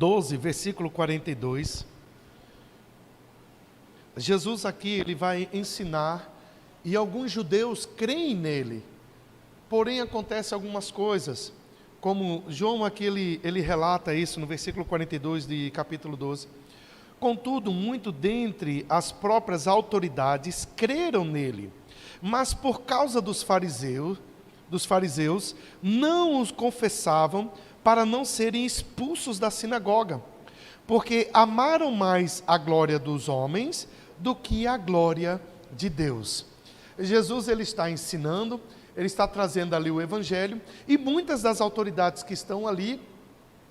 12, versículo 42. Jesus aqui, ele vai ensinar, e alguns judeus creem nele. Porém, acontecem algumas coisas, como João aqui, ele relata isso no versículo 42 de capítulo 12. Contudo, muito dentre as próprias autoridades creram nele, mas por causa dos fariseus, não os confessavam para não serem expulsos da sinagoga, porque amaram mais a glória dos homens do que a glória de Deus. Jesus, ele está ensinando, ele está trazendo ali o evangelho, e muitas das autoridades que estão ali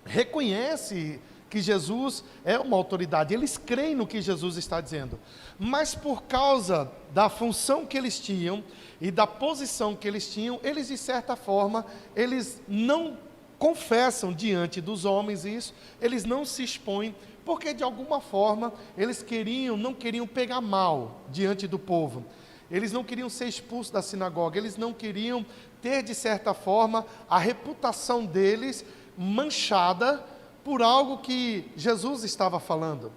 reconhecem que Jesus é uma autoridade, eles creem no que Jesus está dizendo, mas por causa da função que eles tinham e da posição que eles tinham, eles de certa forma, eles não confessam diante dos homens isso, eles não se expõem, porque de alguma forma eles não queriam pegar mal diante do povo, eles não queriam ser expulsos da sinagoga, eles não queriam ter de certa forma a reputação deles manchada por algo que Jesus estava falando.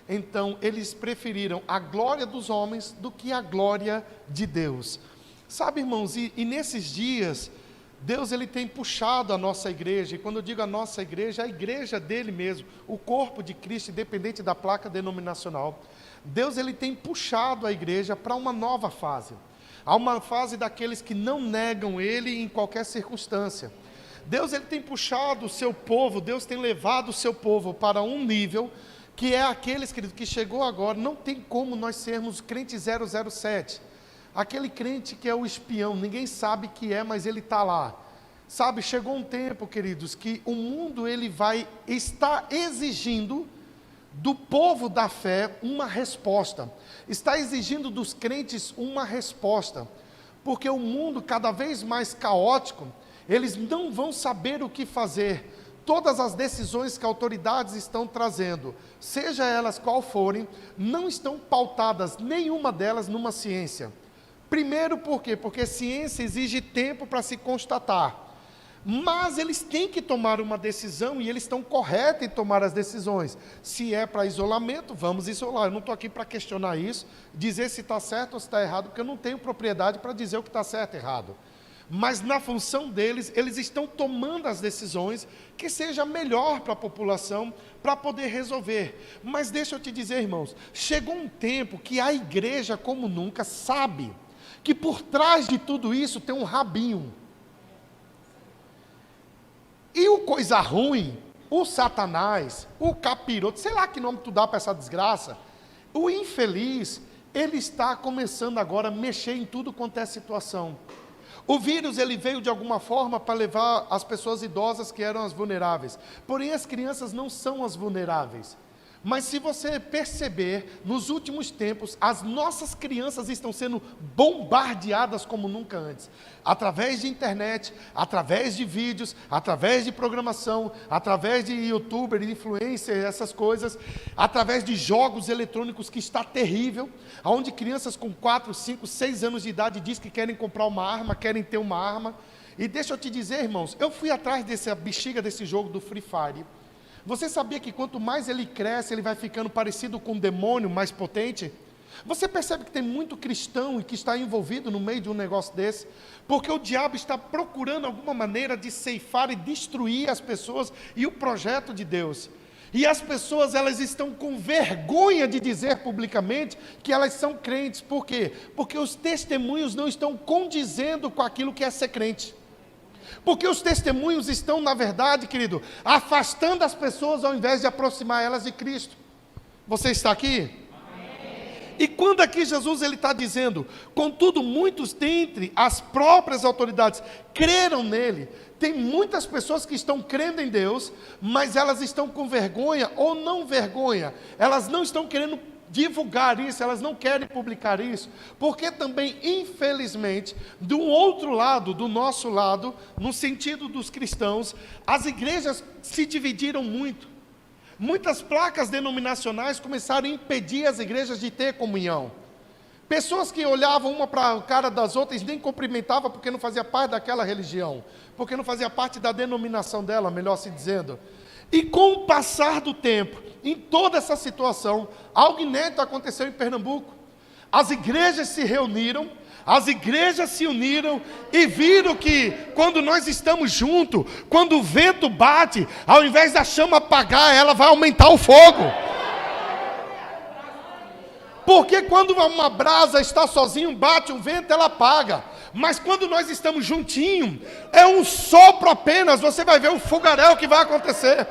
Então eles preferiram a glória dos homens do que a glória de Deus. Sabe, irmãos, e nesses dias Deus, ele tem puxado a nossa igreja, e quando eu digo a nossa igreja, a igreja dele mesmo, o corpo de Cristo, independente da placa denominacional, Deus, ele tem puxado a igreja para uma nova fase, há uma fase daqueles que não negam ele em qualquer circunstância. Deus, ele tem puxado o seu povo, Deus tem levado o seu povo para um nível, que é aqueles, querido, que chegou agora, não tem como nós sermos crente 007, aquele crente que é o espião, ninguém sabe que é, mas ele está lá. Sabe, chegou um tempo, queridos, que o mundo ele vai estar exigindo do povo da fé uma resposta. Está exigindo dos crentes uma resposta. Porque o mundo cada vez mais caótico, eles não vão saber o que fazer. Todas as decisões que autoridades estão trazendo, seja elas qual forem, não estão pautadas, nenhuma delas, numa ciência. Primeiro, por quê? Porque ciência exige tempo para se constatar. Mas eles têm que tomar uma decisão, e eles estão corretos em tomar as decisões. Se é para isolamento, vamos isolar. Eu não estou aqui para questionar isso, dizer se está certo ou se está errado, porque eu não tenho propriedade para dizer o que está certo e errado. Mas na função deles, eles estão tomando as decisões que seja melhor para a população, para poder resolver. Mas deixa eu te dizer, irmãos, chegou um tempo que a igreja, como nunca, sabe que por trás de tudo isso tem um rabinho. E o coisa ruim, o Satanás, o capiroto, sei lá que nome tu dá para essa desgraça, o infeliz, ele está começando agora a mexer em tudo quanto é situação. O vírus, ele veio de alguma forma para levar as pessoas idosas, que eram as vulneráveis. Porém, as crianças não são as vulneráveis. Mas se você perceber, nos últimos tempos, as nossas crianças estão sendo bombardeadas como nunca antes. Através de internet, através de vídeos, através de programação, através de youtuber, de influencer, essas coisas, através de jogos eletrônicos, que está terrível, onde crianças com 4, 5, 6 anos de idade dizem que querem comprar uma arma, querem ter uma arma. E deixa eu te dizer, irmãos, eu fui atrás dessa bexiga desse jogo do Free Fire. Você sabia que quanto mais ele cresce, ele vai ficando parecido com um demônio mais potente? Você percebe que tem muito cristão e que está envolvido no meio de um negócio desse? Porque o diabo está procurando alguma maneira de ceifar e destruir as pessoas e o projeto de Deus. E as pessoas, elas estão com vergonha de dizer publicamente que elas são crentes. Por quê? Porque os testemunhos não estão condizendo com aquilo que é ser crente. Porque os testemunhos estão, na verdade, querido, afastando as pessoas ao invés de aproximar elas de Cristo. Você está aqui? Amém. E quando aqui Jesus ele está dizendo, contudo muitos dentre as próprias autoridades creram nele, tem muitas pessoas que estão crendo em Deus, mas elas estão com vergonha ou não vergonha, elas não estão querendo divulgar isso, elas não querem publicar isso, porque também, infelizmente, do outro lado, do nosso lado, no sentido dos cristãos, as igrejas se dividiram muito. Muitas placas denominacionais começaram a impedir as igrejas de ter comunhão. Pessoas que olhavam uma para a cara das outras e nem cumprimentavam porque não fazia parte daquela religião, porque não fazia parte da denominação dela, melhor se dizendo. E com o passar do tempo, em toda essa situação, algo inédito aconteceu em Pernambuco. As igrejas se reuniram, as igrejas se uniram e viram que quando nós estamos juntos, quando o vento bate, ao invés da chama apagar, ela vai aumentar o fogo. Porque quando uma brasa está sozinho, bate um vento, ela apaga. Mas quando nós estamos juntinhos, é um sopro apenas, você vai ver o fogaréu que vai acontecer.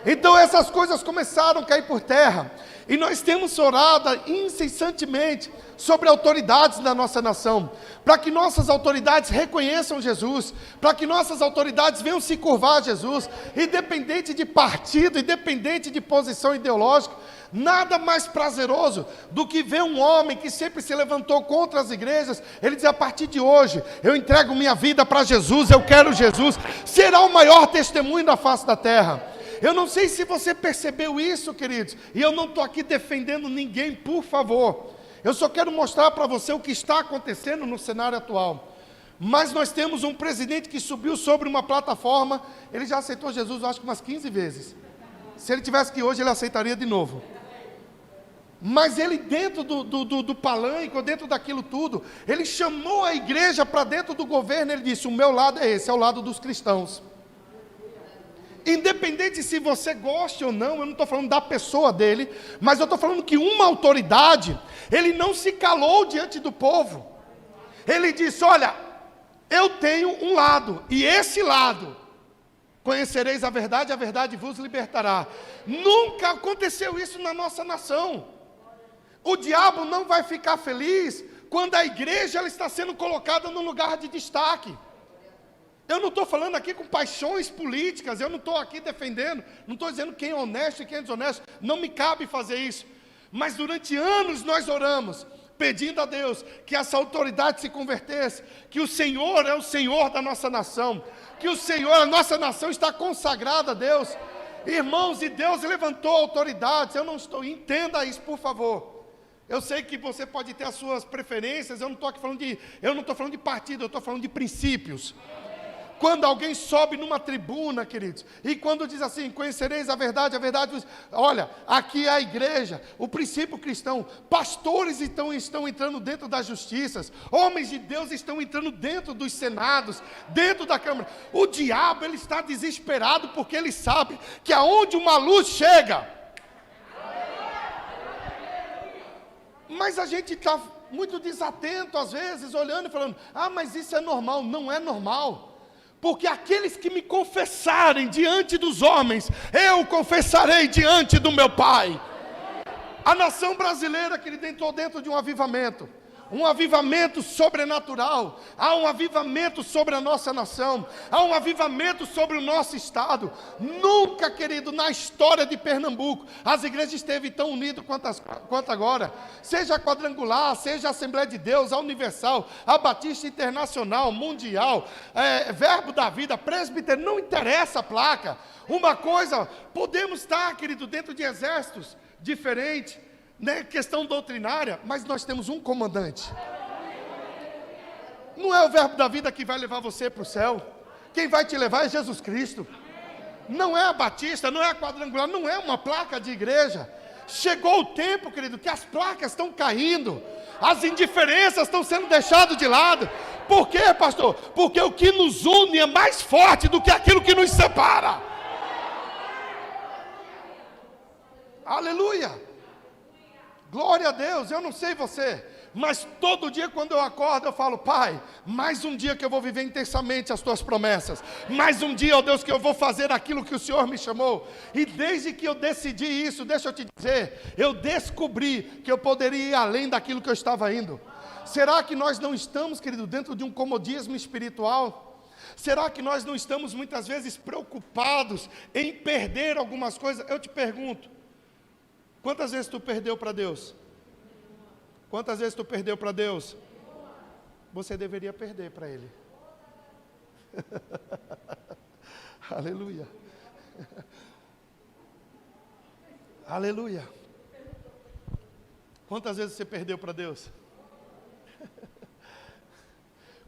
Então essas coisas começaram a cair por terra. E nós temos orado incessantemente sobre autoridades da nossa nação, para que nossas autoridades reconheçam Jesus, para que nossas autoridades venham se curvar a Jesus, independente de partido, independente de posição ideológica. Nada mais prazeroso do que ver um homem que sempre se levantou contra as igrejas, ele diz: a partir de hoje, eu entrego minha vida para Jesus, eu quero Jesus, será o maior testemunho da face da terra. Eu não sei se você percebeu isso, queridos, e eu não estou aqui defendendo ninguém, por favor, eu só quero mostrar para você o que está acontecendo no cenário atual. Mas nós temos um presidente que subiu sobre uma plataforma, ele já aceitou Jesus, eu acho que umas 15 vezes, se ele tivesse aqui hoje, ele aceitaria de novo. Mas ele dentro do palanque, ou dentro daquilo tudo, ele chamou a igreja para dentro do governo, ele disse: o meu lado é esse, é o lado dos cristãos. Independente se você goste ou não, eu não estou falando da pessoa dele, mas eu estou falando que uma autoridade, ele não se calou diante do povo. Ele disse: olha, eu tenho um lado, e esse lado, conhecereis a verdade vos libertará. Nunca aconteceu isso na nossa nação. O diabo não vai ficar feliz quando a igreja ela está sendo colocada num lugar de destaque. Eu não estou falando aqui com paixões políticas, eu não estou aqui defendendo, não estou dizendo quem é honesto e quem é desonesto, não me cabe fazer isso. Mas durante anos nós oramos, pedindo a Deus que essa autoridade se convertesse, que o Senhor é o Senhor da nossa nação, que o Senhor, a nossa nação está consagrada a Deus. Irmãos, e Deus levantou autoridades, eu não estou, entenda isso por favor. Eu sei que você pode ter as suas preferências, eu não estou falando de partido, eu estou falando de princípios. Quando alguém sobe numa tribuna, queridos, e quando diz assim: conhecereis a verdade olha, aqui é a igreja, o princípio cristão, pastores estão entrando dentro das justiças, homens de Deus estão entrando dentro dos senados, dentro da Câmara. O diabo, ele está desesperado, porque ele sabe que aonde uma luz chega, mas a gente está muito desatento às vezes, olhando e falando: ah, mas isso é normal. Não é normal. Porque aqueles que me confessarem diante dos homens, eu confessarei diante do meu Pai. A nação brasileira, que ele entrou dentro de um avivamento sobrenatural. Há um avivamento sobre a nossa nação, há um avivamento sobre o nosso estado. Nunca, querido, na história de Pernambuco, as igrejas esteve tão unidas quanto agora. Seja a Quadrangular, seja a Assembleia de Deus, a Universal, a Batista Internacional, Mundial, Verbo da Vida, Presbítero, não interessa a placa. Uma coisa, podemos estar, querido, dentro de exércitos diferentes, né, questão doutrinária, mas nós temos um comandante. Não é o Verbo da Vida que vai levar você para o céu. Quem vai te levar é Jesus Cristo. Não é a Batista, não é a Quadrangular, não é uma placa de igreja. Chegou o tempo, querido, que as placas estão caindo, as indiferenças estão sendo deixadas de lado. Por quê, pastor? Porque o que nos une é mais forte do que aquilo que nos separa. Aleluia! Glória a Deus. Eu não sei você, mas todo dia quando eu acordo eu falo: Pai, mais um dia que eu vou viver intensamente as tuas promessas, mais um dia, ó Deus, que eu vou fazer aquilo que o Senhor me chamou. E desde que eu decidi isso, deixa eu te dizer, eu descobri que eu poderia ir além daquilo que eu estava indo. Será que nós não estamos, querido, dentro de um comodismo espiritual? Será que nós não estamos muitas vezes preocupados em perder algumas coisas? Eu te pergunto, quantas vezes tu perdeu para Deus? Quantas vezes tu perdeu para Deus? Você deveria perder para Ele. Aleluia. Aleluia. Quantas vezes você perdeu para Deus?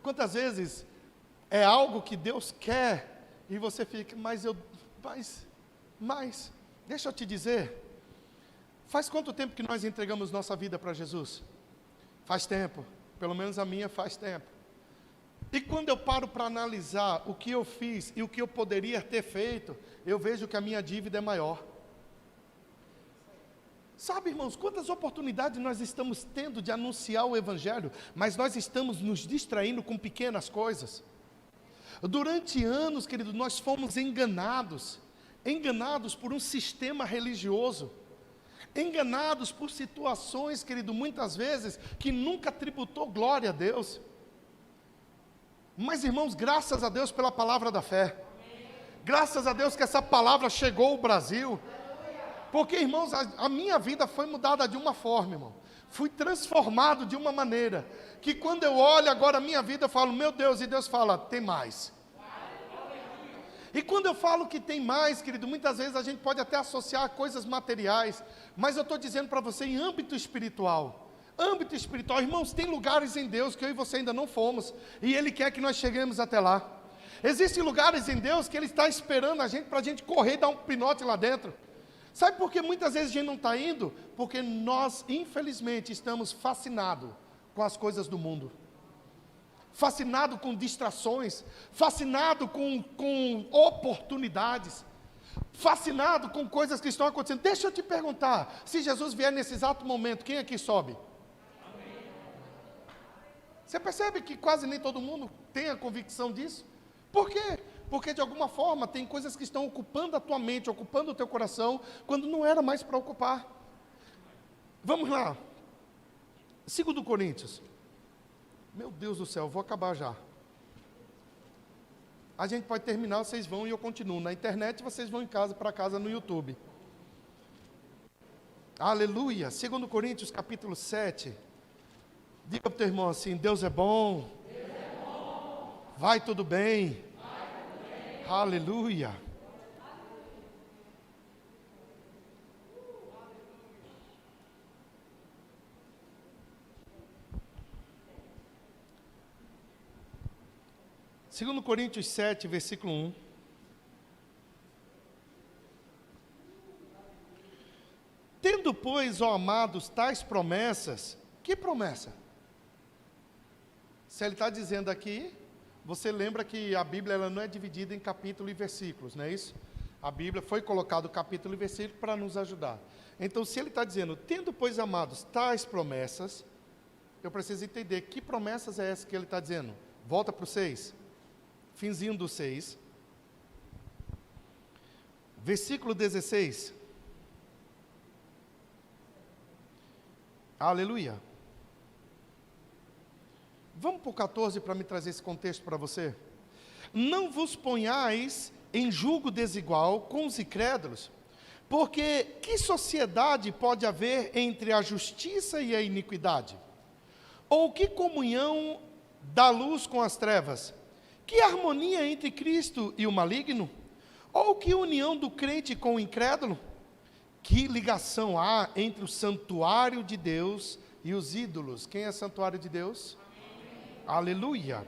Quantas vezes é algo que Deus quer e você fica: mas Mas, deixa eu te dizer, faz quanto tempo que nós entregamos nossa vida para Jesus? Faz tempo, pelo menos a minha faz tempo. E quando eu paro para analisar o que eu fiz e o que eu poderia ter feito, eu vejo que a minha dívida é maior. Sabe, irmãos, quantas oportunidades nós estamos tendo de anunciar o Evangelho, mas nós estamos nos distraindo com pequenas coisas. Durante anos, querido, nós fomos enganados por um sistema religioso, enganados por situações, querido, muitas vezes, que nunca tributou glória a Deus. Mas, irmãos, graças a Deus pela palavra da fé, graças a Deus que essa palavra chegou ao Brasil, porque, irmãos, a minha vida foi mudada de uma forma, irmão, fui transformado de uma maneira, que quando eu olho agora a minha vida, eu falo, meu Deus, e Deus fala, tem mais. E quando eu falo que tem mais, querido, muitas vezes a gente pode até associar a coisas materiais, mas eu estou dizendo para você em âmbito espiritual, irmãos, tem lugares em Deus que eu e você ainda não fomos, e Ele quer que nós cheguemos até lá. Existem lugares em Deus que Ele está esperando a gente, para a gente correr e dar um pinote lá dentro. Sabe por que muitas vezes a gente não está indo? Porque nós, infelizmente, estamos fascinados com as coisas do mundo, fascinado com distrações, fascinado com oportunidades, fascinado com coisas que estão acontecendo. Deixa eu te perguntar, se Jesus vier nesse exato momento, quem aqui sobe? Você percebe que quase nem todo mundo tem a convicção disso? Por quê? Porque de alguma forma tem coisas que estão ocupando a tua mente, ocupando o teu coração, quando não era mais para ocupar. Vamos lá, 2 Coríntios, meu Deus do céu, vou acabar já. A gente pode terminar, vocês vão e eu continuo. Na internet vocês vão para casa no YouTube. Aleluia, 2 Coríntios capítulo 7. Diga para o teu irmão assim, Deus é bom. Deus é bom. Vai tudo bem. Aleluia. Segundo Coríntios 7, versículo 1. Tendo, pois, ó amados, tais promessas, que promessa? Se ele está dizendo aqui, você lembra que a Bíblia ela não é dividida em capítulo e versículos, não é isso? A Bíblia foi colocado capítulo e versículo para nos ajudar. Então, se ele está dizendo, tendo, pois, amados, tais promessas, eu preciso entender que promessas é essa que ele está dizendo. Volta para o 6, finzinho do 6, versículo 16. Aleluia. Vamos para o 14 para me trazer esse contexto para você. Não vos ponhais em julgo desigual com os incrédulos, porque que sociedade pode haver entre a justiça e a iniquidade? Ou que comunhão da luz com as trevas? Que harmonia entre Cristo e o maligno? Ou que união do crente com o incrédulo? Que ligação há entre o santuário de Deus e os ídolos? Quem é santuário de Deus? Aleluia,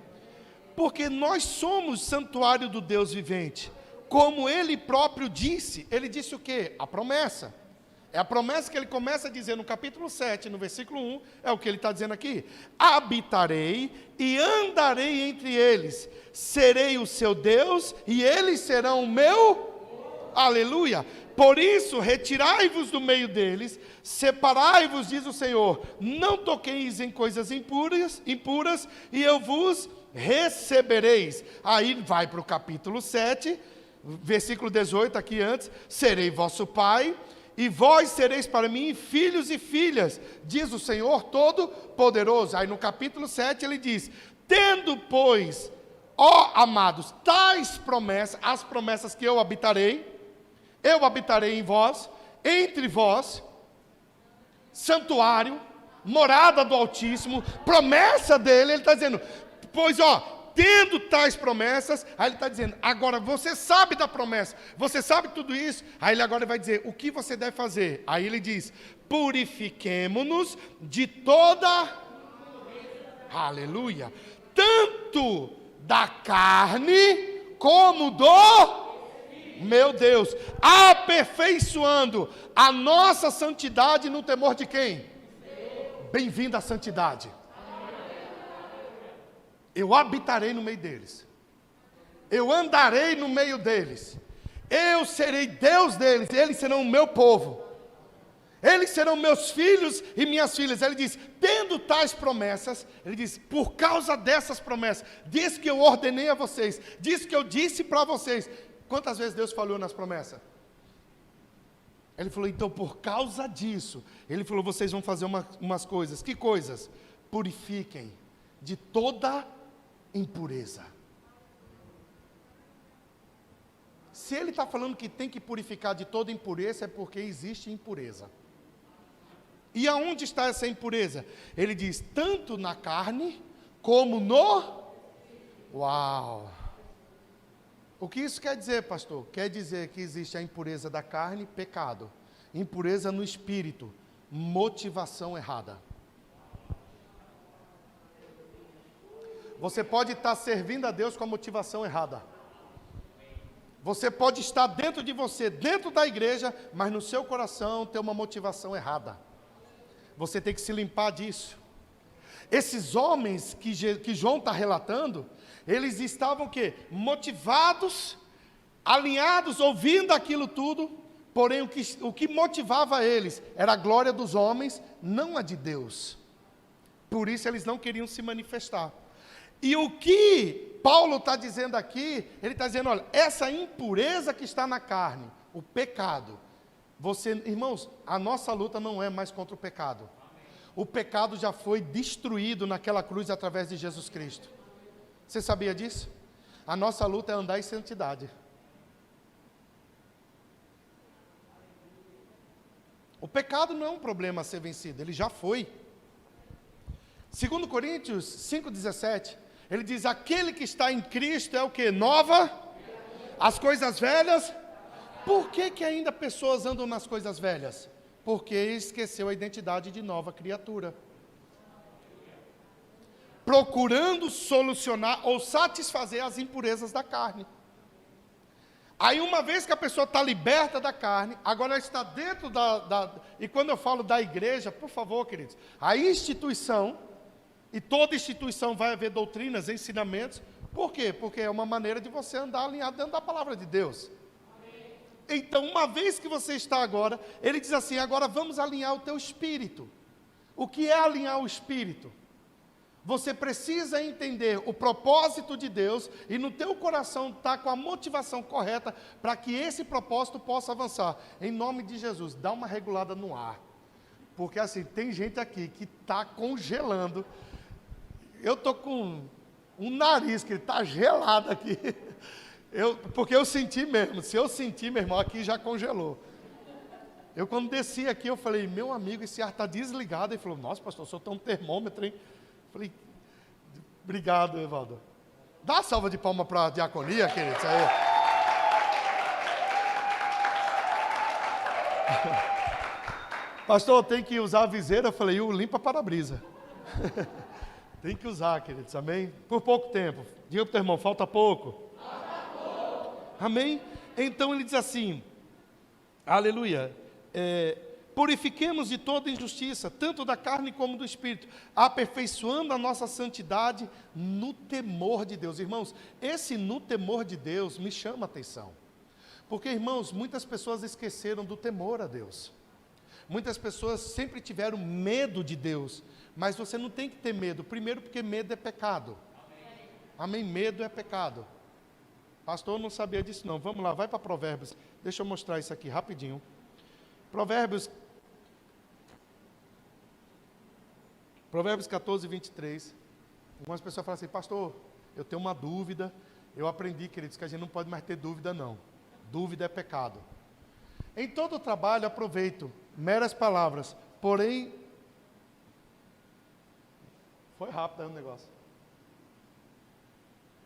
porque nós somos santuário do Deus vivente, como Ele próprio disse. Ele disse o quê? A promessa, é a promessa que Ele começa a dizer no capítulo 7, no versículo 1, é o que Ele está dizendo aqui, habitarei e andarei entre eles, serei o seu Deus e eles serão o meu, aleluia. Por isso, retirai-vos do meio deles, separai-vos, diz o Senhor, não toqueis em coisas impuras, e eu vos recebereis. Aí vai para o capítulo 7, versículo 18, aqui antes, serei vosso pai, e vós sereis para mim filhos e filhas, diz o Senhor Todo-Poderoso. Aí no capítulo 7 ele diz, tendo, pois, ó amados, tais promessas, as promessas que eu habitarei em vós, entre vós, santuário, morada do Altíssimo, promessa dele. Ele está dizendo, pois tendo tais promessas, aí ele está dizendo, agora você sabe da promessa, você sabe tudo isso, aí ele agora vai dizer, o que você deve fazer? Aí ele diz, purifiquemo-nos de toda, aleluia, tanto da carne como do Meu Deus, aperfeiçoando a nossa santidade no temor de quem? Bem-vindo à santidade. Eu habitarei no meio deles. Eu andarei no meio deles. Eu serei Deus deles, eles serão o meu povo. Eles serão meus filhos e minhas filhas. Ele diz, tendo tais promessas, ele diz, por causa dessas promessas, diz que eu ordenei a vocês, diz que eu disse para vocês. Quantas vezes Deus falou nas promessas? Ele falou, então por causa disso, ele falou, vocês vão fazer umas coisas. Que coisas? Purifiquem de toda impureza. Se ele está falando que tem que purificar de toda impureza, é porque existe impureza. E aonde está essa impureza? Ele diz, tanto na carne, como no... Uau! O que isso quer dizer, pastor? Quer dizer que existe a impureza da carne, pecado. Impureza no espírito, motivação errada. Você pode estar servindo a Deus com a motivação errada. Você pode estar dentro de você, dentro da igreja, mas no seu coração ter uma motivação errada. Você tem que se limpar disso. Esses homens que João está relatando, eles estavam o quê? Motivados, alinhados, ouvindo aquilo tudo, porém o que motivava eles era a glória dos homens, não a de Deus. Por isso eles não queriam se manifestar. E o que Paulo está dizendo aqui, ele está dizendo, olha, essa impureza que está na carne, o pecado, irmãos, a nossa luta não é mais contra o pecado. O pecado já foi destruído naquela cruz através de Jesus Cristo. Você sabia disso? A nossa luta é andar em santidade. O pecado não é um problema a ser vencido, ele já foi. 2 Coríntios 5,17, ele diz, aquele que está em Cristo é o que? Nova? As coisas velhas? Por que ainda pessoas andam nas coisas velhas? Porque esqueceu a identidade de nova criatura. Procurando solucionar ou satisfazer as impurezas da carne. Aí uma vez que a pessoa está liberta da carne, agora ela está dentro e quando eu falo da igreja, por favor, queridos, a instituição, e toda instituição vai haver doutrinas, ensinamentos, por quê? Porque é uma maneira de você andar alinhado dentro da palavra de Deus. Então, uma vez que você está agora, ele diz assim, agora vamos alinhar o teu espírito. O que é alinhar o espírito? Você precisa entender o propósito de Deus e no teu coração estar com a motivação correta para que esse propósito possa avançar. Em nome de Jesus, dá uma regulada no ar. Porque assim, tem gente aqui que está congelando. Eu estou com um nariz que está gelado aqui. Porque eu senti mesmo, se eu sentir, meu irmão, aqui já congelou. Eu quando desci aqui, eu falei, meu amigo, esse ar está desligado. Ele falou, nossa pastor, o senhor tem um termômetro, hein? Eu falei, obrigado, Evaldo. Dá uma salva de palmas para a diaconia, querido, isso aí. Pastor, tem que usar a viseira, eu falei, limpa para-brisa. Tem que usar, queridos, amém? Por pouco tempo. Diga para o teu irmão, falta pouco. Amém? Então ele diz assim, aleluia, purifiquemos de toda injustiça, tanto da carne como do espírito, aperfeiçoando a nossa santidade no temor de Deus. Irmãos, esse no temor de Deus me chama a atenção, porque irmãos, muitas pessoas esqueceram do temor a Deus, muitas pessoas sempre tiveram medo de Deus, mas você não tem que ter medo, primeiro porque medo é pecado, amém? Medo é pecado. Pastor, eu não sabia disso não. Vamos lá, vai para Provérbios. Deixa eu mostrar isso aqui rapidinho. Provérbios 14, 23. Algumas pessoas falam assim, pastor, eu tenho uma dúvida. Eu aprendi, queridos, que a gente não pode mais ter dúvida não. Dúvida é pecado. Em todo o trabalho aproveito meras palavras, porém... Foi rápido aí o negócio.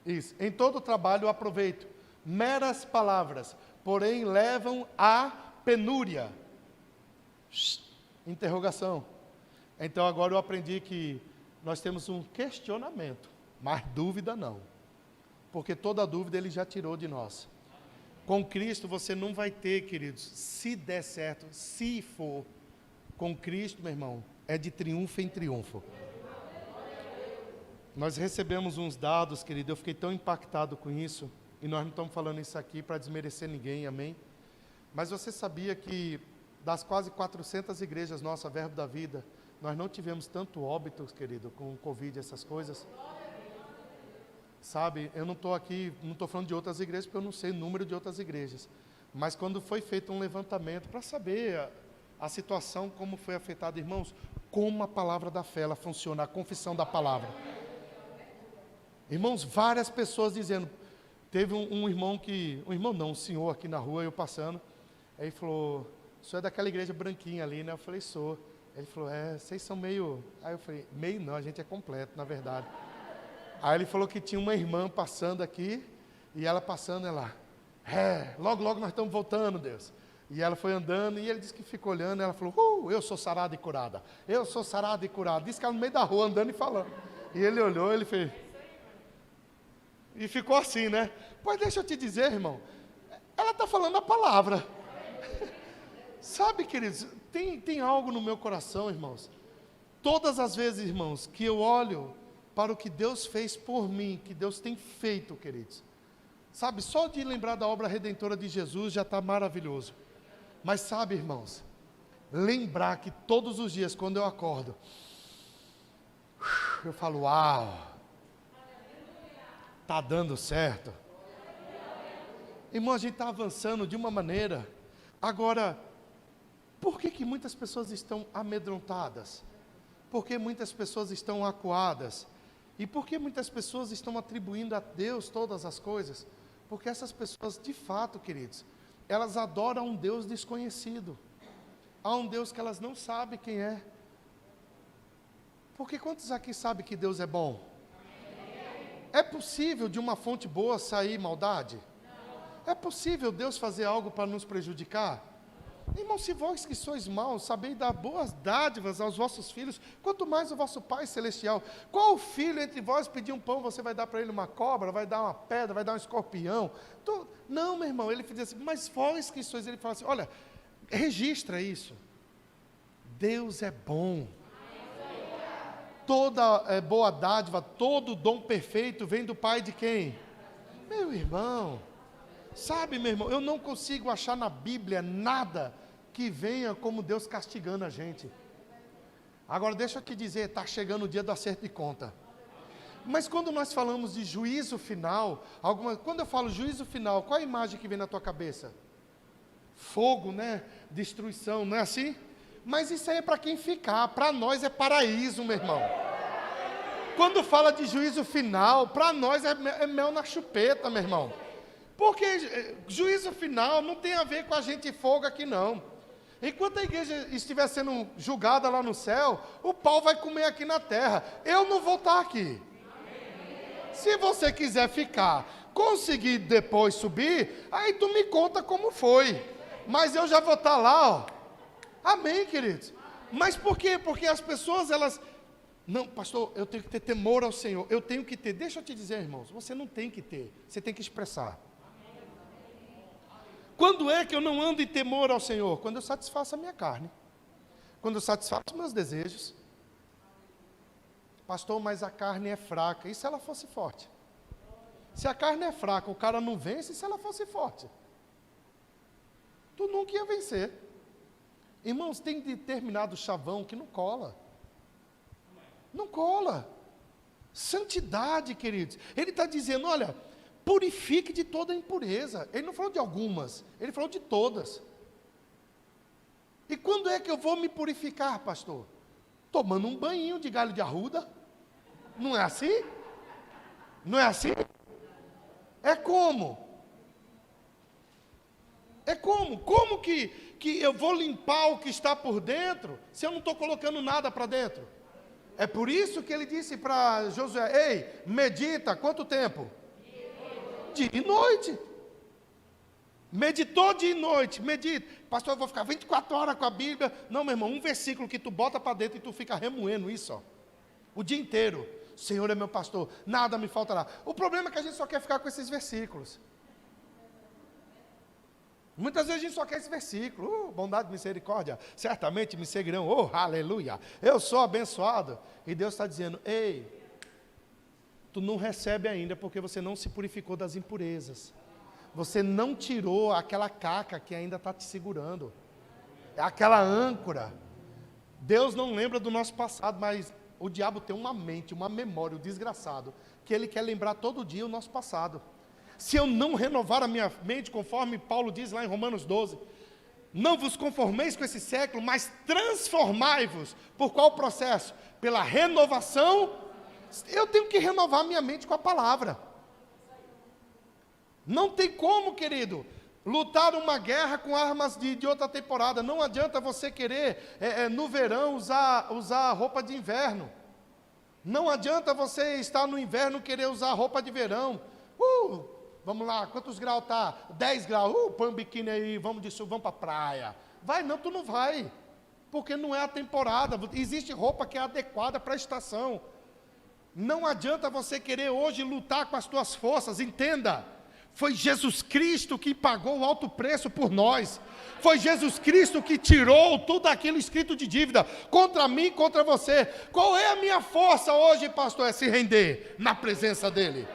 Isso, em todo o trabalho aproveito meras palavras, porém levam à penúria. Interrogação. Então agora eu aprendi que nós temos um questionamento, mas dúvida não, porque toda dúvida ele já tirou de nós. Com Cristo você não vai ter, queridos, se der certo, se for. Com Cristo, meu irmão, é de triunfo em triunfo. Nós recebemos uns dados, querido, eu fiquei tão impactado com isso, e nós não estamos falando isso aqui para desmerecer ninguém, amém? Mas você sabia que das quase 400 igrejas nossa, Verbo da Vida, nós não tivemos tanto óbitos, querido, com o Covid, essas coisas? Sabe, eu não estou aqui, não estou falando de outras igrejas, porque eu não sei o número de outras igrejas. Mas quando foi feito um levantamento para saber a situação, como foi afetada, irmãos, como a palavra da fé, ela funciona, a confissão da palavra. Irmãos, várias pessoas dizendo, teve um irmão um senhor aqui na rua, eu passando, aí ele falou, o senhor é daquela igreja branquinha ali, né? Eu falei, sou. Ele falou, vocês são meio... Aí eu falei, meio não, a gente é completo, na verdade. Aí ele falou que tinha uma irmã passando aqui, e ela passando, ela, logo, logo nós estamos voltando, Deus. E ela foi andando, e ele disse que ficou olhando, ela falou, eu sou sarada e curada, eu sou sarada e curada. Disse que ela no meio da rua, andando e falando. E ele olhou, ele fez... E ficou assim, né? Pois deixa eu te dizer, irmão, ela está falando a palavra. Sabe, queridos, tem algo no meu coração, irmãos. Todas as vezes, irmãos, que eu olho para o que Deus fez por mim, que Deus tem feito, queridos. Sabe, só de lembrar da obra redentora de Jesus já está maravilhoso. Mas sabe, irmãos, lembrar que todos os dias, quando eu acordo, eu falo, uau, está dando certo. Irmão, a gente está avançando de uma maneira. Agora, por que muitas pessoas estão amedrontadas? Por que muitas pessoas estão acuadas? E por que muitas pessoas estão atribuindo a Deus todas as coisas? Porque essas pessoas, de fato, queridos, elas adoram um Deus desconhecido. Há um Deus que elas não sabem quem é. Porque quantos aqui sabem que Deus é bom? É possível de uma fonte boa sair maldade? É possível Deus fazer algo para nos prejudicar? Irmão, se vós que sois maus, sabeis dar boas dádivas aos vossos filhos, quanto mais o vosso Pai Celestial. Qual filho entre vós pedir um pão, você vai dar para ele uma cobra, vai dar uma pedra, vai dar um escorpião? Não, meu irmão, ele diz assim, mas vós que sois, ele fala assim, olha, registra isso. Deus é bom. Toda boa dádiva, todo dom perfeito vem do Pai de quem? Meu irmão. Sabe, meu irmão, eu não consigo achar na Bíblia nada que venha como Deus castigando a gente. Agora deixa eu te dizer, está chegando o dia do acerto de conta. Mas quando nós falamos de juízo final, quando eu falo juízo final, qual a imagem que vem na tua cabeça? Fogo, né? Destruição, não é assim? Mas isso aí é para quem ficar, para nós é paraíso, meu irmão. Quando fala de juízo final, para nós é mel na chupeta, meu irmão. Porque juízo final não tem a ver com a gente fogo aqui não. Enquanto a igreja estiver sendo julgada lá no céu, o pau vai comer aqui na terra. Eu não vou estar aqui. Se você quiser ficar, conseguir depois subir, aí tu me conta como foi. Mas eu já vou estar lá, ó. Amém, queridos. Mas por quê? Porque as pessoas, elas... Não, pastor, eu tenho que ter temor ao Senhor. Eu tenho que ter. Deixa eu te dizer, irmãos, você não tem que ter. Você tem que expressar. Quando é que eu não ando em temor ao Senhor? Quando eu satisfaço a minha carne. Quando eu satisfaço os meus desejos. Pastor, mas a carne é fraca. E se ela fosse forte? Se a carne é fraca, o cara não vence, e se ela fosse forte? Tu nunca ia vencer. Irmãos, tem determinado chavão que não cola. Não cola. Santidade, queridos. Ele está dizendo, olha, purifique de toda impureza. Ele não falou de algumas, ele falou de todas. E quando é que eu vou me purificar, pastor? Tomando um banhinho de galho de arruda. Não é assim? Não é assim? É como? É como? Como que eu vou limpar o que está por dentro, se eu não estou colocando nada para dentro? É por isso que ele disse para Josué, ei, medita, quanto tempo? Dia e noite. Meditou dia e noite, medita. Pastor, eu vou ficar 24 horas com a Bíblia. Não, meu irmão, um versículo que tu bota para dentro e tu fica remoendo isso, ó. O dia inteiro. Senhor é meu pastor, nada me faltará. O problema é que a gente só quer ficar com esses versículos. Muitas vezes a gente só quer esse versículo, bondade e misericórdia, certamente me seguirão, oh, aleluia, eu sou abençoado. E Deus está dizendo, ei, tu não recebe ainda porque você não se purificou das impurezas. Você não tirou aquela caca que ainda está te segurando, aquela âncora. Deus não lembra do nosso passado, mas o diabo tem uma mente, uma memória, o desgraçado, que ele quer lembrar todo dia o nosso passado. Se eu não renovar a minha mente, conforme Paulo diz lá em Romanos 12, não vos conformeis com esse século, mas transformai-vos. Por qual processo? Pela renovação. Eu tenho que renovar a minha mente com a palavra. Não tem como, querido, lutar uma guerra com armas de outra temporada. Não adianta você querer, no verão, usar roupa de inverno. Não adianta você estar no inverno querer usar roupa de verão. Vamos lá, quantos graus está? 10 graus. Põe um biquíni aí, vamos para a praia. Vai não, tu não vai. Porque não é a temporada. Existe roupa que é adequada para a estação. Não adianta você querer hoje lutar com as tuas forças, entenda. Foi Jesus Cristo que pagou o alto preço por nós. Foi Jesus Cristo que tirou tudo aquilo escrito de dívida contra mim, contra você. Qual é a minha força hoje, pastor? É se render na presença dEle.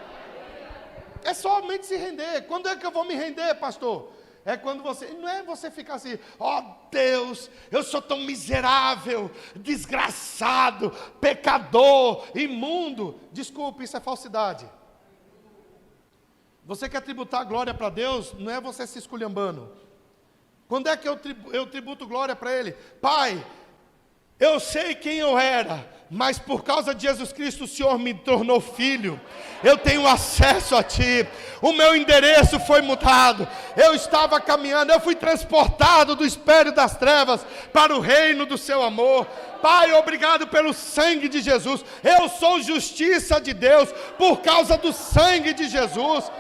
É somente se render. Quando é que eu vou me render, pastor? É quando você, não é você ficar assim, ó Deus, eu sou tão miserável, desgraçado, pecador, imundo. Desculpe, isso é falsidade. Você quer tributar glória para Deus, não é você se esculhambando. Quando é que eu tributo glória para Ele? Pai, eu sei quem eu era, mas por causa de Jesus Cristo o Senhor me tornou filho. Eu tenho acesso a Ti. O meu endereço foi mudado. Eu estava caminhando, eu fui transportado do espelho das trevas para o reino do Seu amor. Pai, obrigado pelo sangue de Jesus. Eu sou justiça de Deus por causa do sangue de Jesus.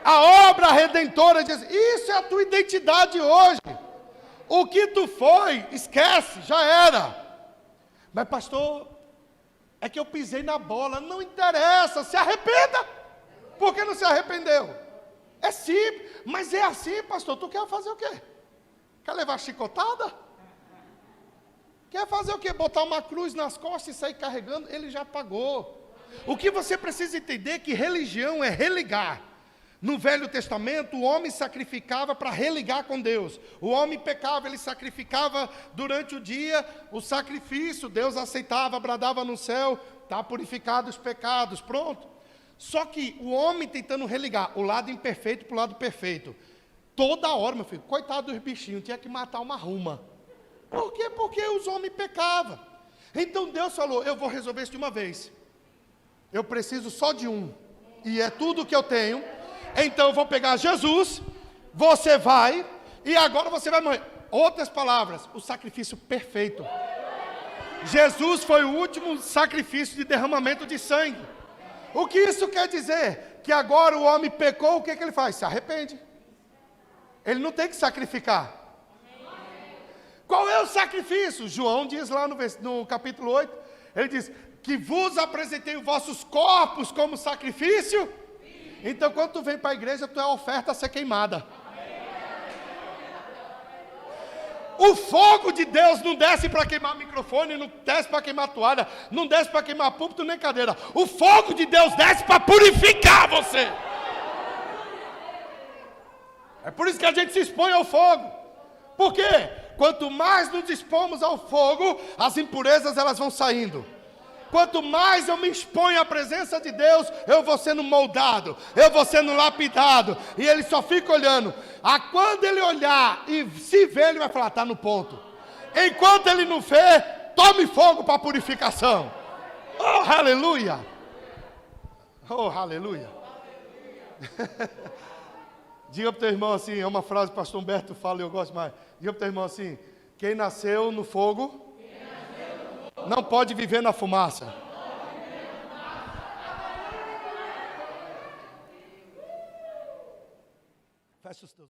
A obra redentora de Jesus. Isso é a tua identidade hoje. O que tu foi, esquece, já era. Mas pastor, é que eu pisei na bola. Não interessa, se arrependa. Por que não se arrependeu? É simples, mas é assim, pastor. Tu quer fazer o quê? Quer levar chicotada? Quer fazer o quê? Botar uma cruz nas costas e sair carregando? Ele já pagou. O que você precisa entender é que religião é religar. No Velho Testamento, o homem sacrificava para religar com Deus. O homem pecava, ele sacrificava durante o dia o sacrifício. Deus aceitava, bradava no céu, está purificado os pecados, pronto. Só que o homem tentando religar o lado imperfeito para o lado perfeito. Toda hora, meu filho, coitado dos bichinhos, tinha que matar uma ruma. Por quê? Porque os homens pecavam. Então Deus falou, eu vou resolver isso de uma vez. Eu preciso só de um. E é tudo que eu tenho. Então eu vou pegar Jesus, você vai, e agora você vai morrer. Outras palavras, o sacrifício perfeito. Jesus foi o último sacrifício de derramamento de sangue. O que isso quer dizer? Que agora o homem pecou, o que ele faz? Se arrepende. Ele não tem que sacrificar. Qual é o sacrifício? João diz lá no capítulo 8, ele diz, que vos apresentei os vossos corpos como sacrifício. Então, quando tu vem para a igreja, tu é a oferta a ser queimada. O fogo de Deus não desce para queimar microfone, não desce para queimar toalha, não desce para queimar púlpito nem cadeira. O fogo de Deus desce para purificar você. É por isso que a gente se expõe ao fogo. Por quê? Quanto mais nos expomos ao fogo, as impurezas elas vão saindo. Quanto mais eu me exponho à presença de Deus, eu vou sendo moldado, eu vou sendo lapidado. E Ele só fica olhando. Quando Ele olhar e se ver, Ele vai falar, está no ponto. Enquanto Ele não vê, tome fogo para a purificação. Oh, aleluia! Oh, aleluia! Diga para o teu irmão assim, é uma frase que o pastor Humberto fala e eu gosto mais. Diga para o teu irmão assim, quem nasceu no fogo não pode viver na fumaça. Fecha os teus